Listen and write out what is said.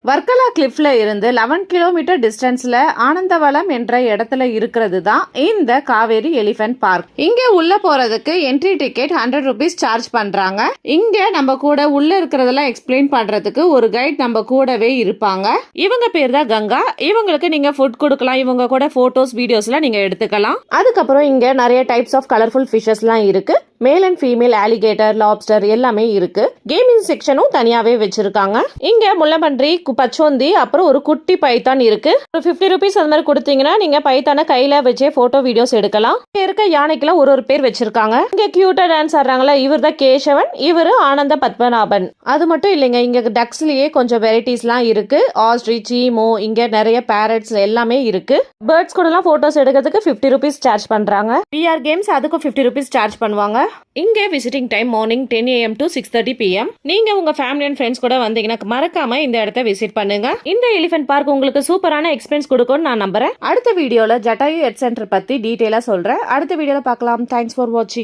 வர்க்கலா கிளிஃப்ல இருந்து 11 கிலோமீட்டர் டிஸ்டன்ஸ்ல ஆனந்தவளம் என்ற இடத்துல இருக்கிறது தான் இந்த காவேரி எலிஃபென்ட் பார்க். இங்க உள்ள போறதுக்கு என்ட்ரி டிக்கெட் 100 rupees சார்ஜ் பண்றாங்க. இங்க நம்ம கூட உள்ள இருக்கிறதெல்லாம் எக்ஸ்பிளைன் பண்றதுக்கு ஒரு கைட் நம்ம கூடவே இருப்பாங்க. இவங்க பேர் தான் கங்கா. இவங்களுக்கு நீங்க ஃபுட் கொடுக்கலாம், இவங்க கூட போட்டோஸ் வீடியோஸ்லாம் நீங்க எடுத்துக்கலாம். அதுக்கப்புறம் இங்க நிறைய டைப்ஸ் ஆஃப் கலர்ஃபுல் ஃபிஷஸ்லாம் இருக்கு. Male and female alligator, lobster எல்லாமே இருக்கு. கேமிங் செக்ஷனும் தனியாவே வச்சிருக்காங்க. இங்க முள்ளம்பன்றி, பச்சோந்தி, அப்புறம் ஒரு குட்டி பைத்தான் இருக்கு. ஒரு 50 rupees அந்த மாதிரி கொடுத்தீங்கன்னா நீங்க பைத்தான கையில வச்சே போட்டோ வீடியோஸ் எடுக்கலாம். இங்க இருக்க யானைக்கெல்லாம் ஒரு பேர் வச்சிருக்காங்க. இங்க கியூட்டா டான்ஸ் ஆடுறாங்களா, இவர் தான் கேசவன், இவரு ஆனந்த பத்மநாபன். அது மட்டும் இல்லைங்க, இங்க டக்ஸ்லயே கொஞ்சம் வெரைட்டிஸ்லாம் இருக்கு. ஆஸ்ட்ரிச், சீமோ, இங்க நிறைய பேரட்ஸ் எல்லாமே இருக்கு. பேர்ட்ஸ் கூட எல்லாம் போட்டோஸ் எடுக்கிறதுக்கு 50 rupees சார்ஜ் பண்றாங்க. VR கேம்ஸ் அதுக்கும் 50 rupees சார்ஜ் பண்ணுவாங்க. இங்க visiting time morning 10 AM to 6:30 PM. நீங்க உங்க ஃபேமிலி அண்ட் ஃப்ரெண்ட்ஸ் கூட வந்தீங்கன்னா மறக்காம இந்த இடத்த விசிட் பண்ணுங்க. இந்த எலிஃபென்ட் பார்க் உங்களுக்கு சூப்பரான எக்ஸ்பீரியன்ஸ் கொடுக்கும்னு நான் நம்புறேன். அடுத்த வீடியோல ஜட்டாயு எட் சென்டர் பத்தி டீடைலா சொல்றேன். அடுத்த வீடியோல பார்க்கலாம். தேங்க்ஸ் ஃபார் வாட்சிங்.